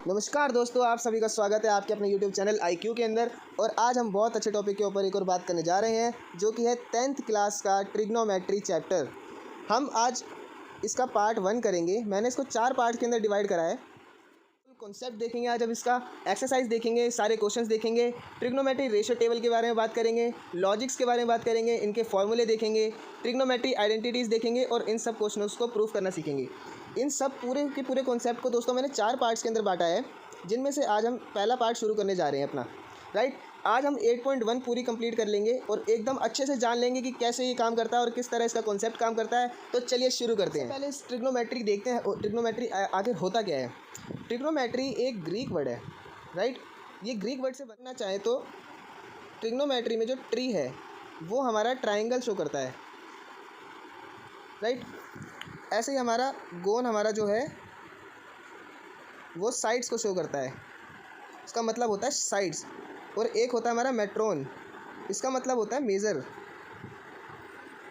नमस्कार दोस्तों, आप सभी का स्वागत है आपके अपने YouTube चैनल IQ के अंदर। और आज हम बहुत अच्छे टॉपिक के ऊपर एक और बात करने जा रहे हैं, जो कि है 10th क्लास का ट्रिग्नोमेट्री चैप्टर। हम आज इसका पार्ट 1 करेंगे। मैंने इसको 4 पार्ट के अंदर डिवाइड करा है। कॉन्सेप्ट देखेंगे आज, अब इसका एक्सरसाइज देखेंगे, सारे क्वेश्चंस देखेंगे, ट्रिग्नोमेट्री रेशियो टेबल के बारे में बात करेंगे, लॉजिक्स के बारे में बात करेंगे, इनके फॉर्मूले देखेंगे, ट्रिग्नोमेट्री आइडेंटिटीज़ देखेंगे और इन सब क्वेश्चंस को प्रूफ करना सीखेंगे। इन सब पूरे के पूरे कॉन्सेप्ट को दोस्तों मैंने 4 पार्ट्स के अंदर बांटा है, जिनमें से आज हम पहला पार्ट शुरू करने जा रहे हैं अपना। राइट, आज हम 8.1 पूरी कंप्लीट कर लेंगे और एकदम अच्छे से जान लेंगे कि कैसे ये काम करता है और किस तरह इसका कॉन्सेप्ट काम करता है। तो चलिए शुरू करते हैं। पहले इस ट्रिग्नोमेट्री देखते हैं, ट्रिग्नोमेट्री आखिर होता क्या है। ट्रिग्नोमेट्री एक ग्रीक वर्ड है। राइट, ये ग्रीक वर्ड से बनना चाहे तो ट्रिग्नोमेट्री में जो ट्री है वो हमारा ट्राइंगल शो करता है। राइट, ऐसे ही हमारा गोन हमारा जो है वो साइड्स को शो करता है, इसका मतलब होता है साइड्स। और एक होता है हमारा मेट्रोन, इसका मतलब होता है मेज़र।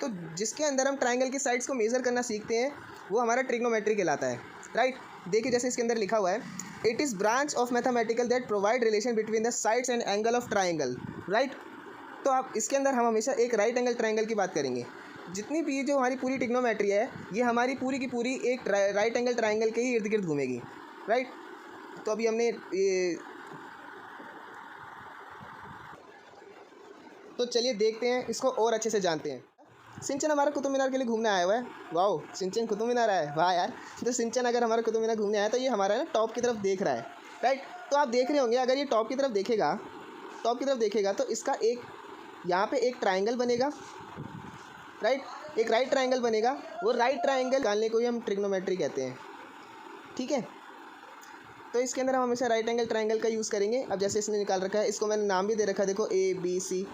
तो जिसके अंदर हम ट्राइंगल की साइड्स को मेज़र करना सीखते हैं वो हमारा ट्रिग्नोमेट्री कहलाता है। राइट, देखिए जैसे इसके अंदर लिखा हुआ है, it is branch of mathematical that provide relation between the sides and angle of triangle. Right, तो आप इसके अंदर हम हमेशा एक राइट एंगल ट्राइंगल की बात करेंगे। जितनी भी जो हमारी पूरी ट्रिग्नोमेट्री है ये हमारी पूरी की पूरी एक राइट एंगल ट्राइंगल के ही इर्द गिर्द घूमेगी। राइट, तो अभी हमने ये, तो चलिए देखते हैं इसको और अच्छे से जानते हैं। सिंचन हमारा कुतुब मीनार के लिए घूमने आया हुआ है। वाओ, सिंचन कुतुब मीनार आया है, वाह यार। तो सिंचन अगर हमारा कुतुब मीनार घूमने आया तो ये हमारा ना टॉप की तरफ देख रहा है। राइट, तो आप देख रहे होंगे अगर ये टॉप की तरफ देखेगा तो इसका एक यहाँ पे एक ट्राइंगल बनेगा। राइट, एक राइट ट्राइंगल बनेगा। वो राइट ट्राइंगल निकालने को ही हम ट्रिग्नोमेट्री कहते हैं। ठीक है, तो इसके अंदर हम हमेशा राइट एंगल ट्राइंगल का यूज़ करेंगे। अब जैसे इसने निकाल रखा है, इसको मैंने नाम भी दे रखा है, देखो ABC,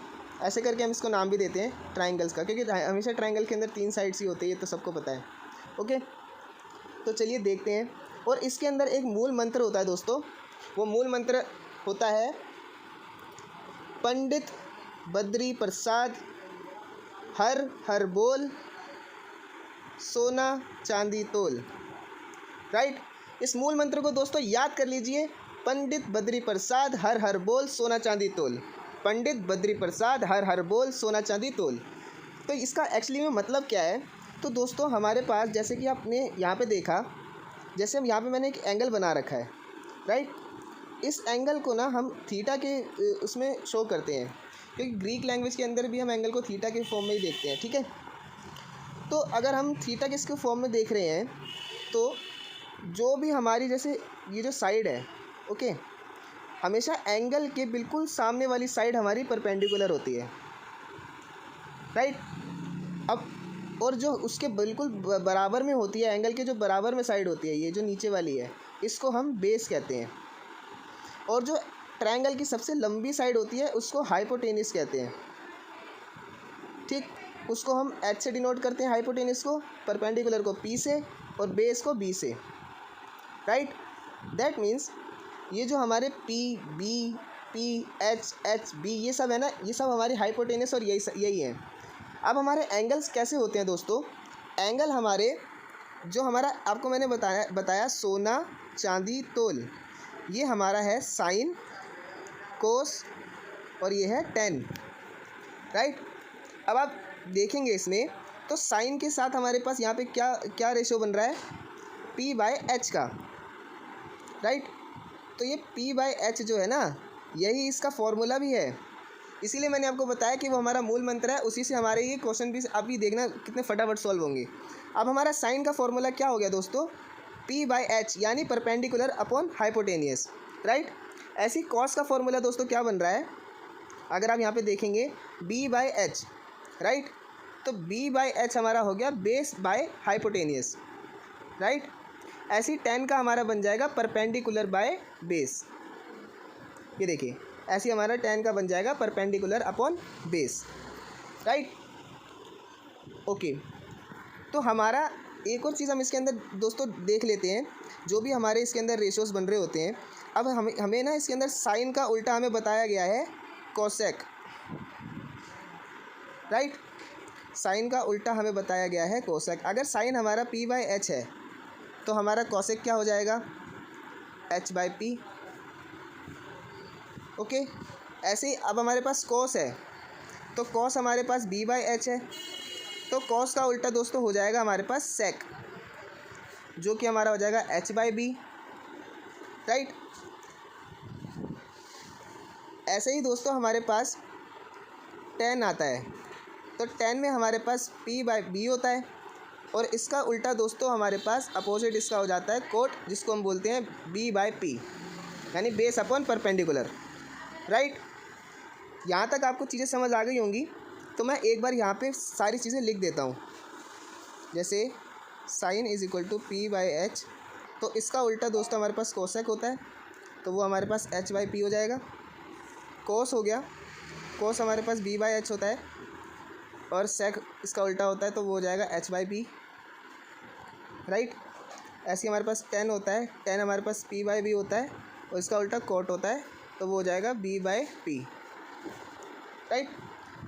ऐसे करके हम इसको नाम भी देते हैं ट्राइंगल्स का, क्योंकि हमेशा ट्राइंगल के अंदर 3 साइड्स ही होते हैं, ये तो सबको पता है। ओके, तो चलिए देखते हैं। और इसके अंदर एक मूल मंत्र होता है दोस्तों, वो मूल मंत्र होता है पंडित बद्री प्रसाद हर हर बोल सोना चांदी तोल। राइट, इस मूल मंत्र को दोस्तों याद कर लीजिए, पंडित बद्री प्रसाद हर हर बोल सोना चांदी तोल। पंडित बद्री प्रसाद हर हर बोल सोना चांदी तोल। तो इसका एक्चुअली में मतलब क्या है, तो दोस्तों हमारे पास जैसे कि आपने यहाँ पे देखा, जैसे हम यहाँ पे मैंने एक एंगल बना रखा है। राइट, इस एंगल को ना हम थीटा के उसमें शो करते हैं, क्योंकि ग्रीक लैंग्वेज के अंदर भी हम एंगल को थीटा के फॉर्म में ही देखते हैं। ठीक है, तो अगर हम थीटा के इसके फॉर्म में देख रहे हैं तो जो भी हमारी जैसे ये जो साइड है, ओके, हमेशा एंगल के बिल्कुल सामने वाली साइड हमारी परपेंडिकुलर होती है। राइट, अब और जो उसके बिल्कुल बराबर में होती है, एंगल के जो बराबर में साइड होती है, ये जो नीचे वाली है, इसको हम बेस कहते हैं। और जो ट्रायंगल की सबसे लंबी साइड होती है उसको हाइपोटेनस कहते हैं। ठीक, उसको हम H से डिनोट करते हैं, हाइपोटेनस को, परपेंडिकुलर को P से और बेस को B से। राइट, दैट मीन्स ये जो हमारे P, H, B ये सब है ना, ये सब हमारी हाइपोटेनस और यही है। अब हमारे एंगल्स कैसे होते हैं दोस्तों, एंगल हमारे जो हमारा आपको मैंने बताया सोना चांदी तोल, ये हमारा है साइन, कोस और ये है टेन। राइट, अब आप देखेंगे इसमें तो साइन के साथ हमारे पास यहाँ पे क्या रेशियो बन रहा है, P/H का। राइट, तो ये P/H जो है ना, यही इसका फॉर्मूला भी है। इसीलिए मैंने आपको बताया कि वो हमारा मूल मंत्र है, उसी से हमारे ये क्वेश्चन भी अभी देखना कितने फटाफट सॉल्व होंगे। अब हमारा साइन का फॉर्मूला क्या हो गया दोस्तों, P/H यानी परपेंडिकुलर अपॉन हाइपोटेनियस। राइट, ऐसी कॉस का फॉर्मूला दोस्तों क्या बन रहा है, अगर आप यहाँ पे देखेंगे B/H। राइट, तो B/H हमारा हो गया बेस बाय हाइपोटेनियस। राइट, ऐसी टेन का हमारा बन जाएगा परपेंडिकुलर बाय बेस। ये देखिए, ऐसी हमारा टेन का बन जाएगा perpendicular upon base. Right, okay, तो हमारा एक और चीज़ हम इसके अंदर दोस्तों देख लेते हैं, जो भी हमारे इसके अंदर रेशियोज बन रहे होते हैं। अब हमें ना इसके अंदर साइन का उल्टा हमें बताया गया है कोसेक। राइट, साइन का उल्टा हमें बताया गया है कोसेक। अगर साइन हमारा P/H है तो हमारा कोसेक क्या हो जाएगा, h/p। ओके, ऐसे ही अब हमारे पास कॉस है, तो कॉस हमारे पास b/h है, तो कॉस का उल्टा दोस्तों हो जाएगा हमारे पास सेक, जो कि हमारा हो जाएगा h/b, राइट। ऐसे ही दोस्तों हमारे पास tan आता है, तो tan में हमारे पास p/b होता है, और इसका उल्टा दोस्तों हमारे पास अपोजिट इसका हो जाता है कोट, जिसको हम बोलते हैं b/p, यानी बेस अपॉन परपेंडिकुलर, राइट। यहाँ तक आपको चीज़ें समझ आ गई होंगी, तो मैं एक बार यहाँ पे सारी चीज़ें लिख देता हूँ। जैसे sign is equal to p/h, तो इसका उल्टा दोस्तों हमारे पास कोसेक होता है, तो वो हमारे पास h/p हो जाएगा। कोस हो गया, कोस हमारे पास b/h होता है, और सेक इसका उल्टा होता है, तो वो हो जाएगा h/p, राइट। ऐसे ही हमारे पास tan होता है, tan हमारे पास p/b होता है, और इसका उल्टा कोट होता है, तो वो हो जाएगा b/p, राइट।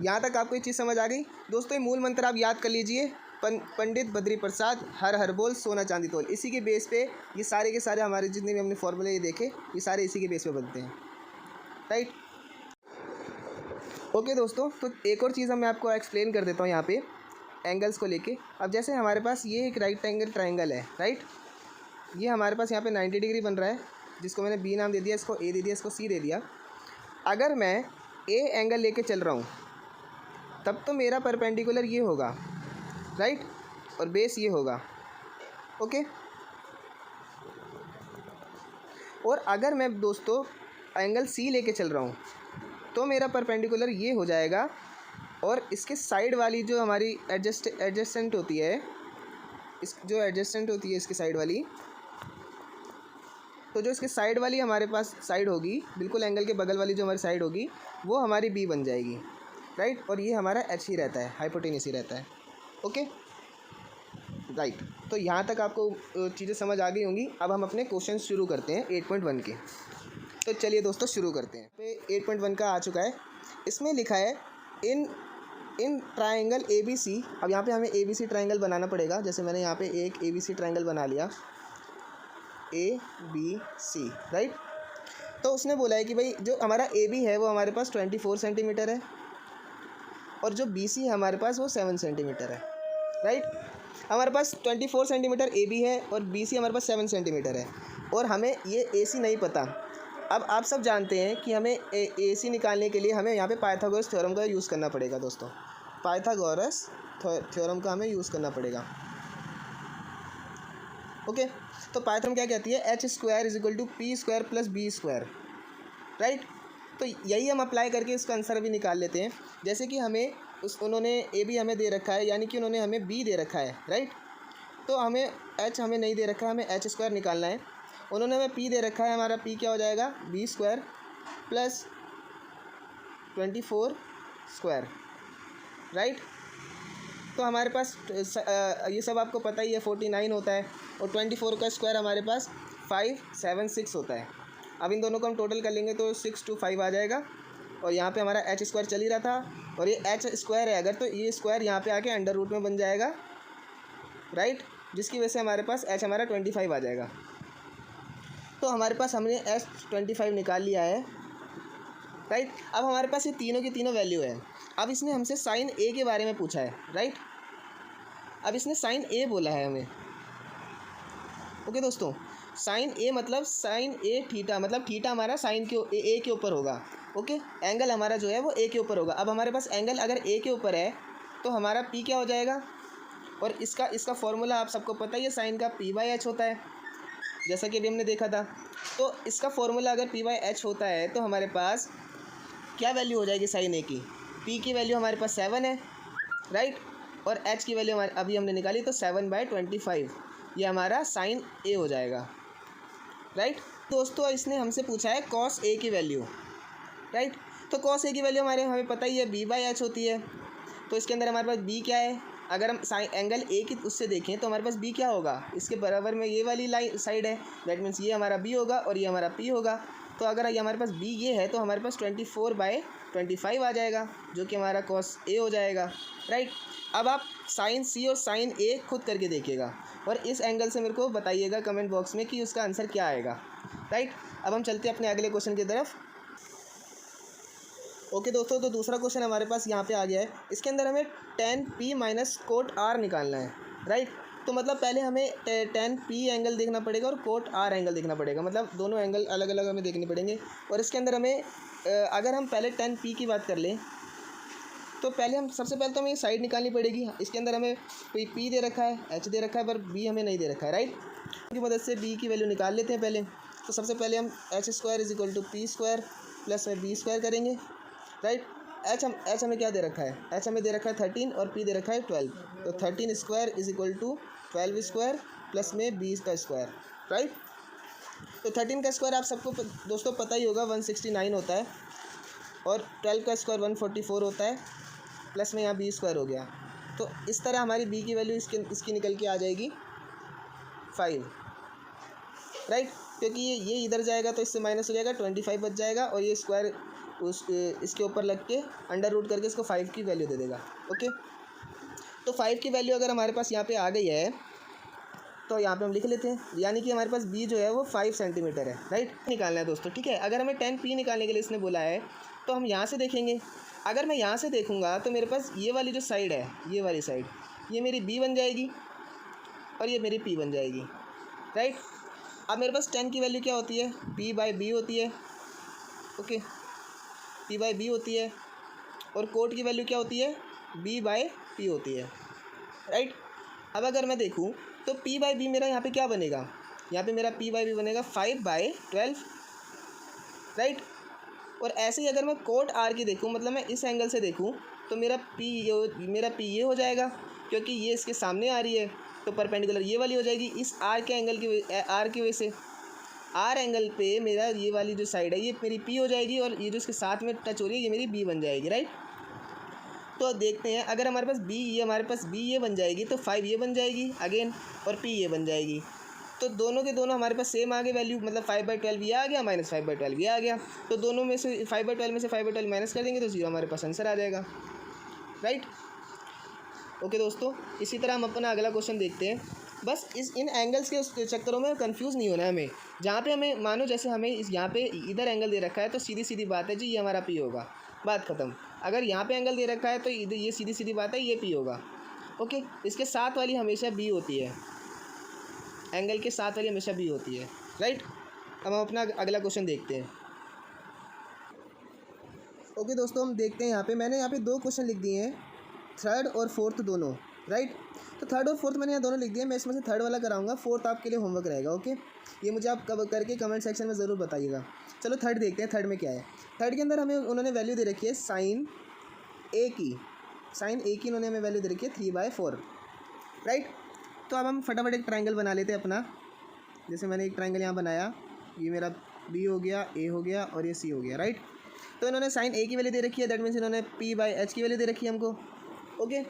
यहाँ तक आपको ये चीज़ समझ आ गई दोस्तों। ये मूल मंत्र आप याद कर लीजिए, पंडित बद्री प्रसाद हर हर बोल सोना चांदी तोल। इसी के बेस पे ये सारे के सारे हमारे जितने भी हमने फॉर्मूले ये देखे, ये सारे इसी के बेस पे बनते हैं, राइट। ओके दोस्तों, तो एक और चीज़ मैं आपको एक्सप्लेन कर देता हूँ यहाँ पे एंगल्स को लेके। अब जैसे हमारे पास ये एक राइट एंगल ट्राइंगल है, राइट। ये हमारे पास यहाँ पे 90 डिग्री बन रहा है, जिसको मैंने बी नाम दे दिया, इसको ए दे दिया, इसको सी दे दिया। अगर मैं ए एंगल लेके चल रहा हूँ, तब तो मेरा परपेंडिकुलर ये होगा, राइट, और बेस ये होगा, ओके। और अगर मैं दोस्तों एंगल सी लेके चल रहा हूँ, तो मेरा परपेंडिकुलर ये हो जाएगा, और इसके साइड वाली जो हमारी एडजस्टेंट होती है, इस जो एडजस्टेंट होती है इसकी साइड वाली, तो जो इसके साइड वाली हमारे पास साइड होगी, बिल्कुल एंगल के बगल वाली जो हमारी साइड होगी, वो हमारी बी बन जाएगी, राइट। और ये हमारा एच ही रहता है, हाइपोटेन्यूस ही रहता है, ओके, राइट। तो यहाँ तक आपको चीज़ें समझ आ गई होंगी। अब हम अपने क्वेश्चन शुरू करते हैं 8.1 के। तो चलिए दोस्तों शुरू करते हैं। पे 8.1 का आ चुका है, इसमें लिखा है इन ट्राइंगल ABC। अब यहाँ पे हमें ABC ट्राइंगल बनाना पड़ेगा। जैसे मैंने यहाँ पे एक ABC ट्राइंगल बना लिया, ABC, राइट। तो उसने बोला है कि भाई जो हमारा AB है वो हमारे पास 24 सेंटीमीटर है, और जो BC है हमारे पास वो 7 सेंटीमीटर है, राइट। हमारे पास 24 सेंटीमीटर AB है और BC हमारे पास 7 सेंटीमीटर है, और हमें ये AC नहीं पता। अब आप सब जानते हैं कि हमें AC निकालने के लिए हमें यहाँ पे पाइथागोरस थ्योरम का यूज़ करना पड़ेगा दोस्तों। पाइथागोरस थ्योरम का हमें यूज़ करना पड़ेगा, ओके। तो पाइथागोरस क्या कहती है, h² = p² + b², राइट। तो यही हम अप्लाई करके इसका आंसर अभी निकाल लेते हैं। जैसे कि हमें उन्होंने AB हमें दे रखा है, यानी कि उन्होंने हमें B दे रखा है, राइट। तो हमें H हमें नहीं दे रखा है, हमें h² निकालना है। उन्होंने हमें P दे रखा है, हमारा P क्या हो जाएगा, b² + 24², राइट। तो हमारे पास ये सब आपको पता ही है, 49 होता है, और 24 का स्क्वायर हमारे पास 576 होता है। अब इन दोनों को हम टोटल कर लेंगे तो 625 आ जाएगा, और यहाँ पे हमारा h² चल ही रहा था, और ये h² है अगर, तो ये स्क्वायर यहाँ पे आके अंडर रूट में बन जाएगा, राइट, जिसकी वजह से हमारे पास h हमारा 25 आ जाएगा। तो हमारे पास हमने h25 निकाल लिया है, राइट। अब हमारे पास ये तीनों की तीनों वैल्यू है। अब इसने हमसे साइन A के बारे में पूछा है, राइट। अब इसने साइन A बोला है हमें, ओके दोस्तों। साइन A मतलब साइन A थीटा, मतलब थीटा हमारा साइन के A के ऊपर होगा, ओके। एंगल हमारा जो है वो A के ऊपर होगा। अब हमारे पास एंगल अगर A के ऊपर है, तो हमारा P क्या हो जाएगा, और इसका फॉर्मूला आप सबको पता ही है, साइन का P/h होता है, जैसा कि अभी हमने देखा था। तो इसका फॉर्मूला अगर P/h होता है, तो हमारे पास क्या वैल्यू हो जाएगी साइन A की, P की वैल्यू हमारे पास 7 है, राइट, और H की वैल्यू हमारे अभी हमने निकाली, तो 7/25, ये हमारा साइन A हो जाएगा, राइट। दोस्तों इसने हमसे पूछा है कॉस A की वैल्यू, राइट। तो कॉस A की वैल्यू हमें पता ही है B/h होती है। तो इसके अंदर हमारे पास B क्या है, अगर हम एंगल A की उससे देखें तो हमारे पास B क्या होगा, इसके बराबर में ये वाली साइड है, दैट मीन्स ये हमारा B होगा और ये हमारा P होगा। तो अगर ये हमारे पास B ये है, तो हमारे पास 24/25 आ जाएगा, जो कि हमारा कॉस A हो जाएगा, राइट। अब आप साइन C और साइन A खुद करके देखिएगा, और इस एंगल से मेरे को बताइएगा कमेंट बॉक्स में कि उसका आंसर क्या आएगा। राइट। अब हम चलते हैं अपने अगले क्वेश्चन की तरफ। ओके दोस्तों, तो दूसरा क्वेश्चन हमारे पास यहाँ पे आ गया है। इसके अंदर हमें tan P minus cot R निकालना है, राइट। तो मतलब पहले हमें tan P एंगल देखना पड़ेगा और कोट R एंगल देखना पड़ेगा, मतलब दोनों एंगल अलग अलग हमें देखने पड़ेंगे। और इसके अंदर हमें अगर हम पहले tan P की बात कर लें तो पहले हम सबसे पहले तो हमें ये साइड निकालनी पड़ेगी। इसके अंदर हमें P दे रखा है, H दे रखा है, पर B हमें नहीं दे रखा है, राइट। की मदद से B की वैल्यू निकाल लेते हैं पहले। तो सबसे पहले हम h² = p² प्लस में b² करेंगे, राइट। h हमें क्या दे रखा है, h हमें दे रखा है 13 और p दे रखा है 12। तो 13² = 12² प्लस में b², राइट। तो 13 का स्क्वायर आप सबको दोस्तों पता ही होगा 169 होता है, और 12 का स्क्वायर 144 होता है, प्लस में यहाँ b² हो गया। तो इस तरह हमारी b की वैल्यू इसकी निकल के आ जाएगी 5, राइट। क्योंकि ये इधर जाएगा तो इससे माइनस हो जाएगा, 25 बच जाएगा, और ये स्क्वायर इसके ऊपर लग के अंडर रूट करके इसको 5 की वैल्यू दे देगा। ओके, तो 5 की वैल्यू अगर हमारे पास यहाँ पे आ गई है तो यहाँ पे हम लिख लेते हैं, यानी कि हमारे पास b जो है वो 5 सेंटीमीटर है, राइट। निकालना है दोस्तों, ठीक है। अगर हमें tan P निकालने के लिए इसने बोला है तो हम यहाँ से देखेंगे। अगर मैं यहाँ से देखूँगा तो मेरे पास ये वाली जो साइड है, ये वाली साइड, ये मेरी b बन जाएगी और ये मेरी p बन जाएगी, राइट। अब मेरे पास tan की वैल्यू क्या होती है, p/b होती है, ओके, p/b होती है। और कोट की वैल्यू क्या होती है, b/p होती है, राइट। अब अगर मैं देखूँ तो p/b मेरा यहाँ पे क्या बनेगा, यहाँ पे मेरा p/b बनेगा 5/12, राइट। और ऐसे ही अगर मैं कोट r की देखूँ, मतलब मैं इस एंगल से देखूँ, तो मेरा p ये हो जाएगा, क्योंकि ये इसके सामने आ रही है तो परपेंडिकुलर ये वाली हो जाएगी इस r के एंगल की r की वजह से। r एंगल पे मेरा ये वाली जो साइड है ये मेरी p हो जाएगी, और ये जो इसके साथ में टच हो रही है ये मेरी b बन जाएगी, राइट। तो देखते हैं, अगर हमारे पास b ये बन जाएगी तो 5 ये बन जाएगी अगेन, और p ये बन जाएगी। तो दोनों के दोनों हमारे पास सेम आ गए वैल्यू, मतलब 5/12 ये आ गया माइनस 5/12 ये आ गया। तो दोनों में से 5/12 में से 5/12 माइनस कर देंगे तो 0 हमारे पास आंसर आ जाएगा, राइट। ओके दोस्तों, इसी तरह हम अपना अगला क्वेश्चन देखते हैं। बस इन एंगल्स के चक्करों में कंफ्यूज नहीं होना है हमें। जहाँ पे हमें मानो जैसे हमें यहाँ पे इधर एंगल दे रखा है तो सीधी सीधी बात है जी ये हमारा p होगा, बात ख़त्म। अगर यहाँ पे एंगल दे रखा है तो इधर ये सीधी सीधी बात है ये p होगा, ओके। इसके साथ वाली हमेशा b होती है, एंगल के साथ वाली हमेशा b होती है, राइट। अब हम अपना अगला क्वेश्चन देखते हैं। ओके दोस्तों, हम देखते हैं। मैंने यहाँ पे 2 क्वेश्चन लिख दिए हैं, थर्ड और फोर्थ दोनों, राइट। तो थर्ड और फोर्थ मैंने यहाँ दोनों लिख दिए। मैं इसमें से थर्ड वाला कराऊंगा, फोर्थ आपके लिए होमवर्क रहेगा, ओके। ये मुझे आप कब करके कमेंट सेक्शन में ज़रूर बताइएगा। चलो थर्ड देखते हैं, थर्ड में क्या है। थर्ड के अंदर हमें उन्होंने वैल्यू दे रखी है साइन ए की उन्होंने हमें वैल्यू दे रखी है 3/4, राइट। तो अब हम फटाफट एक ट्रायंगल बना लेते हैं अपना। जैसे मैंने एक ट्रायंगल यहाँ बनाया, ये मेरा बी हो गया, ए हो गया और ये सी हो गया, राइट। तो इन्होंने साइन ए की वैल्यू दे रखी है, दैट मीन्स इन्होंने p/h की वैल्यू दे रखी है हमको, ओके।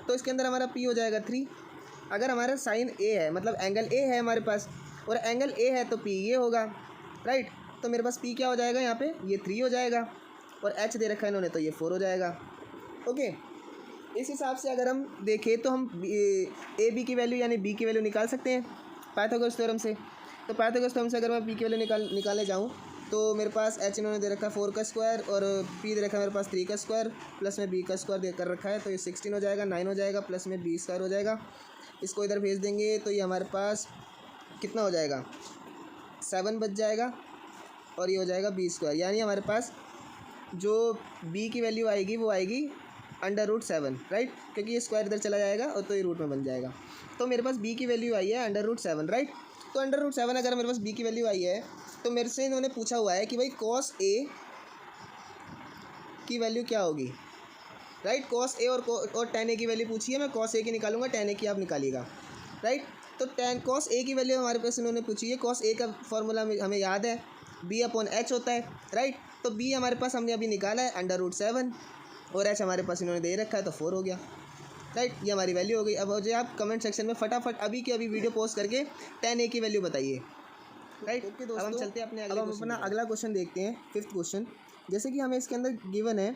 तो इसके अंदर हमारा p हो जाएगा 3। अगर हमारा साइन ए है, मतलब एंगल ए है हमारे पास, और एंगल ए है तो p ये होगा, राइट। तो मेरे पास p क्या हो जाएगा, यहाँ पे ये 3 हो जाएगा, और h दे रखा है इन्होंने तो ये 4 हो जाएगा, ओके। इस हिसाब से अगर हम देखें तो हम ए बी की वैल्यू यानी b की वैल्यू निकाल सकते हैं पाइथागोरस थ्योरम से। तो पाइथागोरस थ्योरम से अगर मैं p की वैल्यू निकालने जाऊँ तो मेरे पास h इन्होंने दे रखा है 4 का स्क्वायर, और p दे रखा है मेरे पास 3 का स्क्वायर, प्लस में b का स्क्वायर दे कर रखा है, तो ये 16 हो जाएगा, 9 हो जाएगा, प्लस में b² हो जाएगा। इसको इधर भेज देंगे तो ये हमारे पास कितना हो जाएगा, 7 बच जाएगा, और ये हो जाएगा b²। यानी हमारे पास जो b की वैल्यू आएगी वो आएगी √7, राइट, क्योंकि ये स्क्वायर इधर चला जाएगा और तो ये रूट में बन जाएगा। तो मेरे पास b की वैल्यू आई है √7, राइट। तो √7 अगर मेरे पास b की वैल्यू आई है तो मेरे से इन्होंने पूछा हुआ है कि भाई cos a की वैल्यू क्या होगी, राइट। cos a और tan a की वैल्यू पूछी है, मैं cos a की निकालूंगा, tan a की आप निकालिएगा, राइट। तो cos a की वैल्यू हमारे पास इन्होंने पूछी है। cos a का फॉर्मूला हमें याद है, b/h होता है, राइट। तो b हमारे पास हमने अभी निकाला है √7, और h हमारे पास इन्होंने दे रखा है तो 4 हो गया, राइट। ये हमारी वैल्यू हो गई। अब मुझे आप कमेंट सेक्शन में फटाफट अभी की अभी वीडियो पोस्ट करके tan a की वैल्यू बताइए, राइट। ओके दोस्तों, अब हम चलते हैं अपना अगला क्वेश्चन देखते हैं, 5th क्वेश्चन। जैसे कि हमें इसके अंदर गिवन है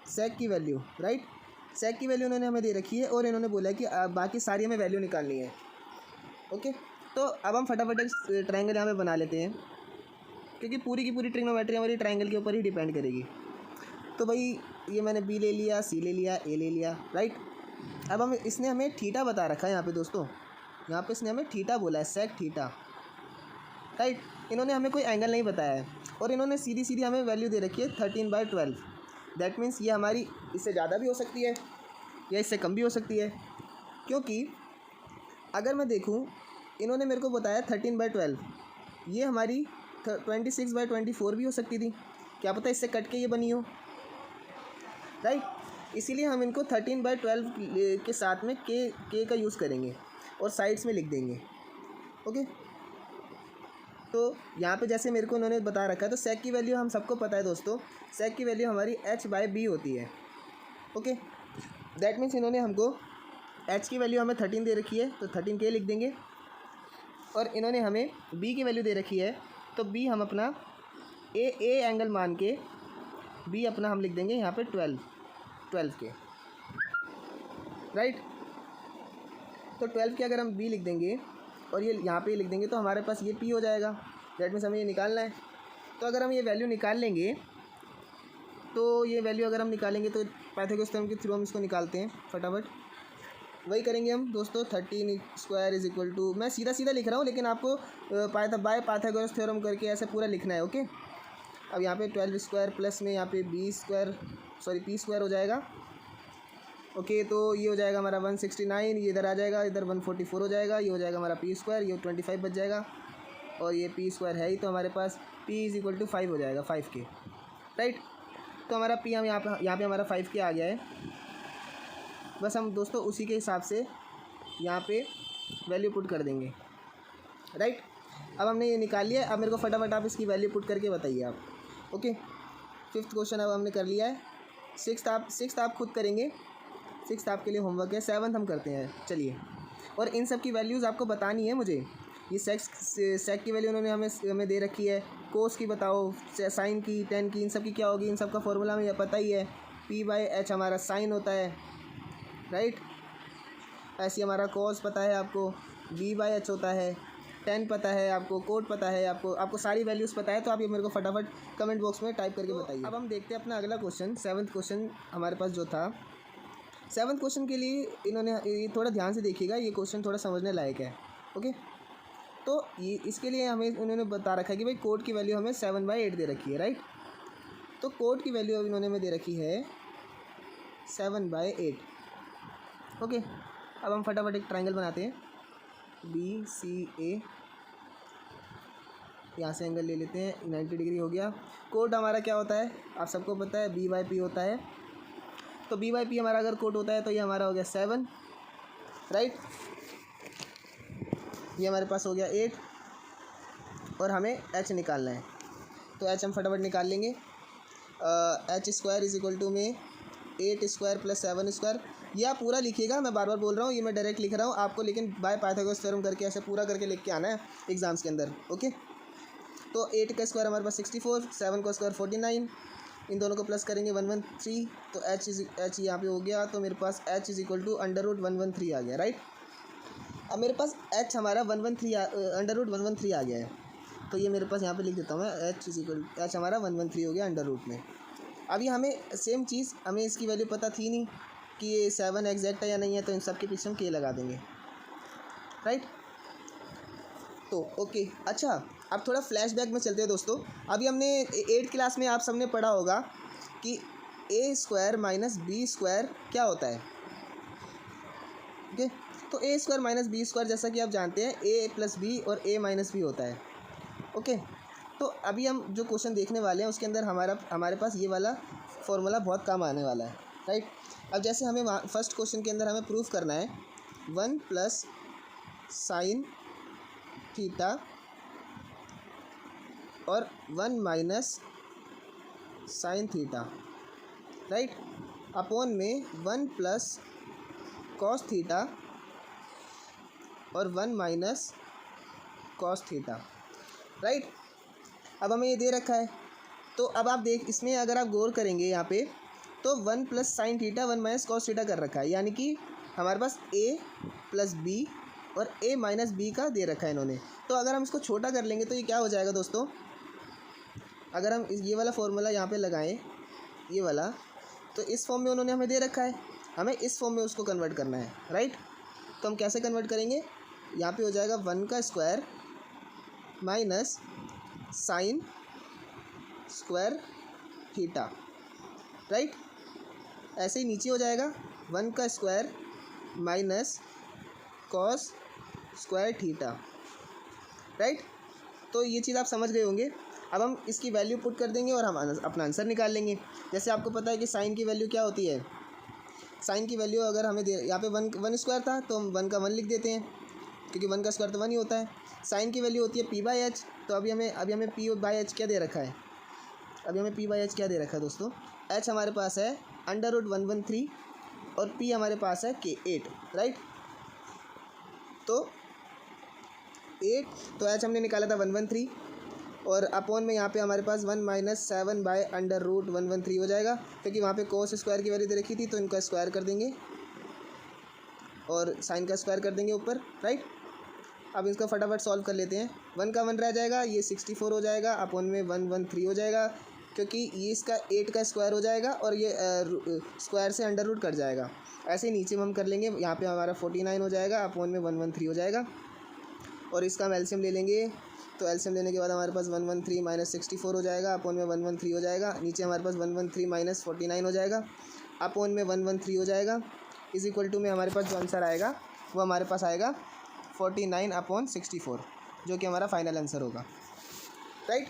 sec की वैल्यू, राइट। sec की वैल्यू उन्होंने हमें दे रखी है, और इन्होंने बोला है कि बाकी सारी हमें वैल्यू निकालनी है, ओके। तो अब हम फटाफट एक ट्रायंगल यहाँ पे बना लेते हैं, क्योंकि पूरी की पूरी ट्रिग्नोमेट्री हमारी ट्रायंगल के ऊपर ही डिपेंड करेगी। तो भाई ये मैंने बी ले लिया, सी ले लिया, ए ले लिया, राइट। अब हम इसने हमें थीटा बता रखा है यहाँ पे दोस्तों, यहाँ पे इसने हमें थीटा बोला है, सेक थीटा, राइट। इन्होंने हमें कोई एंगल नहीं बताया है और इन्होंने सीधी सीधी हमें वैल्यू दे रखी है 13/12। दैट मीन्स ये हमारी इससे ज़्यादा भी हो सकती है या इससे कम भी हो सकती है, क्योंकि अगर मैं देखूँ इन्होंने मेरे को बताया 13/12, ये हमारी 26/24 भी हो सकती थी, क्या पता इससे कट के ये बनी हो, राइट। इसीलिए हम इनको 13/12 के साथ में के का यूज़ करेंगे और साइड्स में लिख देंगे, ओके। तो यहाँ पे जैसे मेरे को उन्होंने बता रखा है, तो सेक की वैल्यू हम सबको पता है दोस्तों, सेक की वैल्यू हमारी h/b होती है, ओके। दैट मीन्स इन्होंने हमको h की वैल्यू हमें 13 दे रखी है, तो 13k लिख देंगे, और इन्होंने हमें b की वैल्यू दे रखी है, तो b हम अपना ए एंगल मान के b अपना हम लिख देंगे यहाँ पे 12k, राइट। तो 12 के अगर हम b लिख देंगे और ये यहाँ पे लिख देंगे तो हमारे पास ये p हो जाएगा। दैट मीन्स हमें ये निकालना है। तो अगर हम ये वैल्यू निकाल लेंगे, तो ये वैल्यू अगर हम निकालेंगे तो पाइथागोरस थ्योरम के थ्रू हम इसको निकालते हैं फटाफट। वही करेंगे हम दोस्तों, 13² = मैं सीधा सीधा लिख रहा हूँ, लेकिन आपको बाय पाइथागोरस थ्योरम करके ऐसे पूरा लिखना है, ओके। अब यहाँ पे 12² प्लस में यहाँ पे p² हो जाएगा, ओके। तो ये हो जाएगा हमारा 169, ये इधर आ जाएगा, इधर 144 हो जाएगा, ये हो जाएगा हमारा p², ये 25 बच जाएगा, और ये p² है ही, तो हमारे पास p = 5 हो जाएगा, 5k, राइट। तो हमारा p हम यहाँ पे हमारा 5k आ गया है। बस हम दोस्तों उसी के हिसाब से यहाँ पे वैल्यू पुट कर देंगे, राइट। अब हमने ये निकाल लिया, अब मेरे को फटाफट आप इसकी वैल्यू पुट करके बताइए आप, ओके। 5th क्वेश्चन अब हमने कर लिया है। 6th आप खुद करेंगे, 6th आपके लिए होमवर्क है। 7th हम करते हैं, चलिए। और इन सब की वैल्यूज़ आपको बतानी है मुझे। ये सेक की वैल्यू उन्होंने हमें दे रखी है, कोस की बताओ, साइन की, टेन की, इन सब की क्या होगी, इन सब का फॉर्मूला हमें पता ही है, p/h हमारा साइन होता है, राइट। ऐसे हमारा कोस पता है आपको, v/h होता है, टेन पता है आपको, कोट पता है आपको सारी वैल्यूज़ पता है। तो आप ये मेरे को फटाफट कमेंट बॉक्स में टाइप करके बताइए। अब हम देखते हैं अपना अगला क्वेश्चन, 7th क्वेश्चन हमारे पास जो था। 7th क्वेश्चन के लिए इन्होंने ये थोड़ा ध्यान से देखिएगा, ये क्वेश्चन थोड़ा समझने लायक है, ओके। तो ये इसके लिए हमें उन्होंने बता रखा है कि भाई कोट की वैल्यू हमें 7/8 दे रखी है, राइट। तो कोट की वैल्यू अब इन्होंने हमें दे रखी है 7/8, ओके। अब हम फटाफट एक ट्रायंगल बनाते हैं, BCA, यहाँ से एंगल ले लेते हैं, 90 डिग्री हो गया। कोट हमारा क्या होता है आप सबको पता है, B/P होता है। तो B/P हमारा अगर कोट होता है तो ये हमारा हो गया 7, राइट। ये हमारे पास हो गया 8, और हमें h निकालना है, तो h हम फटाफट निकाल लेंगे। h² में 8² + 7²। ये आप पूरा लिखिएगा, मैं बार बार बोल रहा हूँ, ये मैं डायरेक्ट लिख रहा हूँ आपको, लेकिन बाय पाइथागोरस थ्योरम करके ऐसे पूरा करके लिख के आना है एग्जाम्स के अंदर, ओके। तो 8 का स्क्वायर हमारे पास 64, 7 का स्क्वायर 49, इन दोनों को प्लस करेंगे 113, तो h यहाँ पे हो गया, तो मेरे पास h = √113 आ गया, राइट। अब मेरे पास h हमारा 113 आ गया है, तो ये मेरे पास यहाँ पे लिख देता हूँ मैं, h हमारा 113 हो गया √ में। अभी हमें सेम चीज़, हमें इसकी वैल्यू पता थी नहीं कि ये 7 एग्जैक्ट है या नहीं है, तो इन सब के पीछे हम k लगा देंगे, राइट। तो ओके, अच्छा अब थोड़ा फ्लैशबैक में चलते हैं दोस्तों। अभी हमने 8th क्लास में आप सबने पढ़ा होगा कि a² - b² क्या होता है, ओके। तो a² - b² जैसा कि आप जानते हैं a + b और a - b होता है, ओके। तो अभी हम जो क्वेश्चन देखने वाले हैं उसके अंदर हमारे पास ये वाला फॉर्मूला बहुत काम आने वाला है, राइट। अब जैसे हमें फर्स्ट क्वेश्चन के अंदर हमें प्रूफ करना है 1 + sin थीटा और 1 - sin थीटा, राइट, अपॉन में 1 + cos थीटा और 1 - cos थीटा, राइट। अब हमें ये दे रखा है, तो अब आप इसमें अगर आप गौर करेंगे यहाँ पे, तो 1 + sin थीटा 1 - cos थीटा कर रखा है, यानी कि हमारे पास a + b और a माइनस बी का दे रखा है इन्होंने। तो अगर हम इसको छोटा कर लेंगे तो ये क्या हो जाएगा दोस्तों, अगर हम ये वाला फॉर्मूला यहाँ पे लगाएं, ये वाला, तो इस फॉर्म में उन्होंने हमें दे रखा है, हमें इस फॉर्म में उसको कन्वर्ट करना है, राइट। तो हम कैसे कन्वर्ट करेंगे, यहाँ पे हो जाएगा 1 का square minus sine square theta, right. ऐसे ही नीचे हो जाएगा 1 का square minus cos square theta, right. तो ये चीज़ आप समझ गए होंगे। अब हम इसकी वैल्यू पुट कर देंगे और हम अपना आंसर निकाल लेंगे। जैसे आपको पता है कि साइन की वैल्यू क्या होती है, साइन की वैल्यू अगर हमें यहाँ पे वन स्क्वायर था तो हम 1 का 1 लिख देते हैं, क्योंकि 1 का स्क्वायर तो 1 ही होता है। साइन की वैल्यू होती है p/h, तो अभी हमें p/h क्या दे रखा है, अभी हमें p/h क्या दे रखा है दोस्तों, h हमारे पास है √113 और p हमारे पास है k8, राइट। तो 8, तो h हमने निकाला था 113 और अपॉन में यहाँ पे हमारे पास 1 - 7/√113 हो जाएगा, क्योंकि वहाँ पे कोस स्क्वायर की वैल्यू दे रखी थी, तो इनका स्क्वायर कर देंगे और साइन का स्क्वायर कर देंगे ऊपर, राइट। अब इसका फटाफट सॉल्व कर लेते हैं। 1 का 1 रह जाएगा, ये 64 हो जाएगा, अपॉन में 113 हो जाएगा, क्योंकि ये इसका 8 का स्क्वायर हो जाएगा और ये स्क्वायर से अंडर रूट कट जाएगा। ऐसे ही नीचे में हम कर लेंगे, यहाँ पे हमारा 49 हो जाएगा, अपॉन में 113 हो जाएगा और इसका हम एलसीएम ले लेंगे। तो एलसीएम लेने के बाद हमारे पास 113 माइनस 64 हो जाएगा, अपॉन में 113 हो जाएगा। नीचे हमारे पास 113 माइनस 49 हो जाएगा, अपॉन में 113 हो जाएगा, इज इक्वल टू में हमारे पास जो आंसर आएगा वो हमारे पास आएगा 49/64, जो कि हमारा फाइनल आंसर होगा, राइट।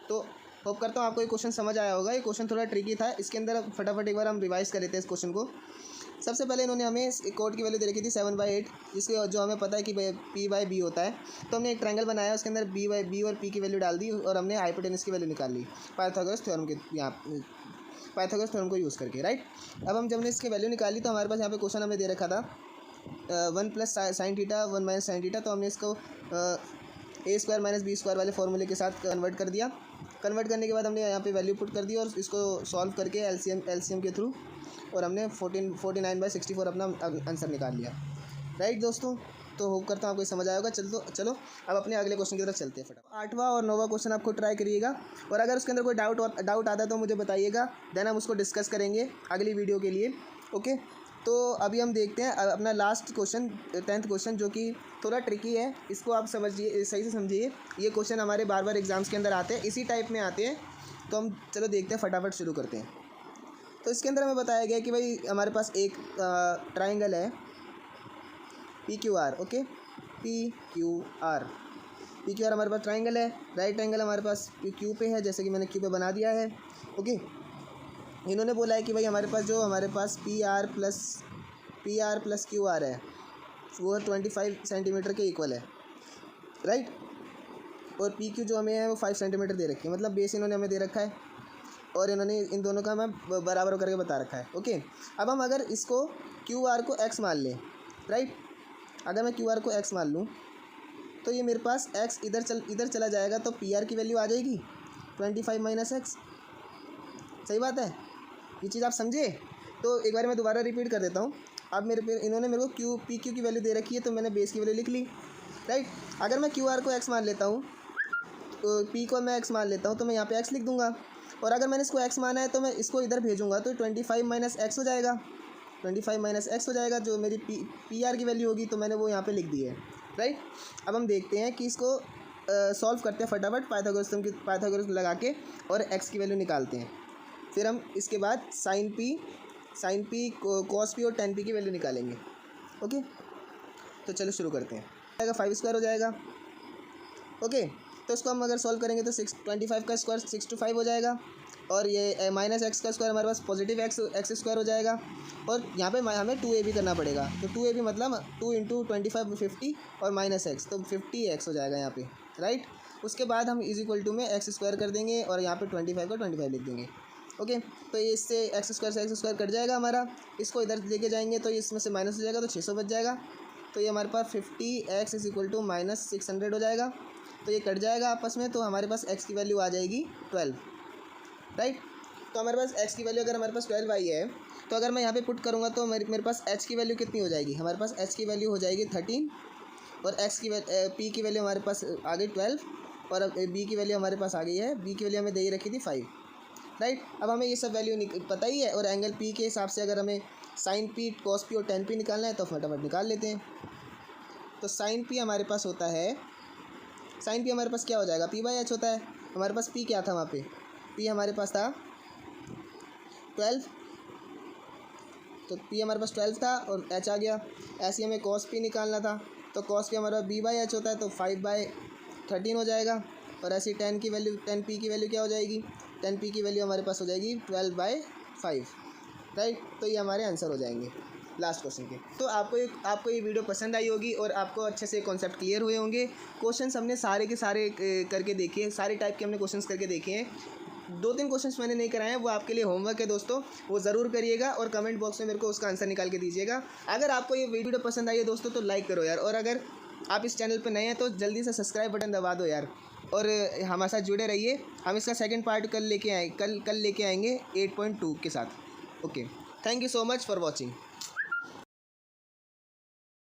तो होप करता हूँ आपको ये क्वेश्चन समझ आया होगा। ये क्वेश्चन थोड़ा ट्रिकी था, इसके अंदर फटाफट एक बार हम रिवाइज कर लेते हैं इस क्वेश्चन को। सबसे पहले इन्होंने हमें कोड की वैल्यू दे रखी थी 7/8, जिसके जो हमें पता है कि p/b होता है। तो हमने एक ट्रायंगल बनाया, उसके अंदर b/b और p की वैल्यू डाल दी और हमने हाइपोटेनस की वैल्यू निकाल ली पाइथागोरस थ्योरम के, यहाँ पाइथागोरस थ्योरम को यूज़ करके, राइट। अब हम जब हमने इसकी वैल्यू निकाली तो हमारे पास यहाँ पे क्वेश्चन हमें दे रखा था 1 + sin थीटा 1 - sin थीटा, तो हमने इसको a² - b² वाले फॉर्मूले के साथ कन्वर्ट कर दिया। कन्वर्ट करने के बाद हमने यहाँ पे वैल्यू पुट कर दी और इसको सॉल्व करके एलसीएम के थ्रू, और हमने 49/64 अपना आंसर निकाल लिया, राइट दोस्तों। तो होप करता हूँ आपको समझ आया होगा। चलो अब अपने अगले क्वेश्चन की तरफ चलते हैं फटाफट। 8वां और 9वां क्वेश्चन आपको ट्राई करिएगा, और अगर उसके अंदर कोई डाउट आता है तो मुझे बताइएगा, देन हम उसको डिस्कस करेंगे अगली वीडियो के लिए, ओके। तो अभी हम देखते हैं अपना लास्ट क्वेश्चन, 10th क्वेश्चन, जो कि थोड़ा ट्रिकी है। इसको आप समझिए, सही से समझिए। ये क्वेश्चन हमारे बार बार एग्जाम्स के अंदर आते हैं, इसी टाइप में आते हैं। तो हम चलो देखते हैं, फटाफट शुरू करते हैं। तो इसके अंदर हमें बताया गया कि भाई हमारे पास एक ट्राइंगल है PQR, ओके, PQR हमारे पास ट्राइंगल है। राइट एंगल हमारे पास क्यू पे है, जैसे कि मैंने क्यू पे बना दिया है, ओके। इन्होंने बोला है कि भाई हमारे पास PR प्लस QR है, वो 25 सेंटीमीटर के इक्वल है, राइट। और PQ जो हमें है वो 5 सेंटीमीटर दे रखी है, मतलब बेस इन्होंने हमें दे रखा है और इन्होंने इन दोनों का हमें बराबर करके बता रखा है, ओके। अब हम अगर इसको QR को x मान लें, राइट, अगर मैं QR को x मान लूँ तो ये मेरे पास x इधर चला जाएगा, तो PR की वैल्यू आ जाएगी 25 - x। सही बात है, ये चीज़ आप समझे। तो एक बार मैं दोबारा रिपीट कर देता हूँ। अब इन्होंने मेरे को PQ की वैल्यू दे रखी है, तो मैंने बेस की वैल्यू लिख ली, राइट। अगर मैं QR को x मान लेता हूँ, तो P को मैं x मान लेता हूँ, तो मैं यहाँ पे x लिख दूँगा। और अगर मैंने इसको x माना है तो मैं इसको इधर भेजूँगा, तो 25 - x हो जाएगा, 25 - x हो जाएगा, जो मेरी PR की वैल्यू होगी, तो मैंने वो यहाँ पे लिख दी है, राइट। अब हम देखते हैं कि इसको सॉल्व करते हैं फटाफट पाइथागोरस लगा के, और x की वैल्यू निकालते हैं। फिर हम इसके बाद साइन पी कॉस पी और tan p की वैल्यू निकालेंगे, ओके। तो चलो शुरू करते हैं। 5² हो जाएगा, ओके। तो इसको हम अगर सॉल्व करेंगे तो 25 का स्क्वायर 625 हो जाएगा, और ये -x का स्क्वायर हमारे पास पॉजिटिव x² हो जाएगा, और यहाँ पे हमें 2ab करना पड़ेगा। तो 2ab मतलब 2 × 25 50 और -x, तो 50x हो जाएगा यहाँ पे, राइट। उसके बाद हम = में x² कर देंगे और यहाँ पे 25 का 25 लिख देंगे, ओके। तो ये इससे x² से x² कट जाएगा हमारा, इसको इधर लेके जाएंगे तो इसमें से माइनस हो जाएगा, तो 600 बच जाएगा। तो ये हमारे पास 50x = -600 हो जाएगा। तो ये कट जाएगा आपस में, तो हमारे पास x की वैल्यू आ जाएगी 12, राइट। तो हमारे पास x की वैल्यू अगर हमारे पास 12 आई है, तो अगर मैं यहाँ पे पुट करूँगा तो मेरे पास h की वैल्यू कितनी हो जाएगी, हमारे पास h की वैल्यू हो जाएगी 13, और p की वैल्यू हमारे पास आ गई 12, और अब b की वैल्यू हमारे पास आ गई है, b की वैल्यू हमें दे ही रखी थी 5, राइट। अब हमें ये सब वैल्यू पता ही है, और एंगल p के हिसाब से अगर हमें साइन p, कॉस p और टेन p निकालना है तो फटाफट निकाल लेते हैं। तो साइन p हमारे पास होता है, साइन p हमारे पास क्या हो जाएगा, p/h होता है। हमारे पास p क्या था वहाँ पे, p हमारे पास था 12, तो p हमारे पास 12 था और h आ गया। ऐसे ही हमें cos p निकालना था, तो cos p हमारा b/h होता है, तो 5/13 हो जाएगा। और ऐसे ही टेन p की वैल्यू क्या हो जाएगी, 10p की वैल्यू हमारे पास हो जाएगी 12/5, राइट। तो ये हमारे आंसर हो जाएंगे लास्ट क्वेश्चन के। तो आपको ये वीडियो पसंद आई होगी और आपको अच्छे से कॉन्सेप्ट क्लियर हुए होंगे। क्वेश्चंस हमने सारे के सारे करके देखे हैं, सारे टाइप के हमने क्वेश्चंस करके देखे हैं। 2-3 क्वेश्चंस मैंने नहीं कराए हैं, वो आपके लिए होमवर्क है दोस्तों, वो ज़रूर करिएगा और कमेंट बॉक्स में मेरे को उसका आंसर निकाल के दीजिएगा। अगर आपको ये वीडियो पसंद आई है दोस्तों तो लाइक करो यार, और अगर आप इस चैनल पर नए हैं तो जल्दी से सब्सक्राइब बटन दबा दो यार, और हमारे साथ जुड़े रहिए। हम इसका सेकंड पार्ट कल लेके आएंगे 8.2 के साथ। Okay, thank you so much for watching.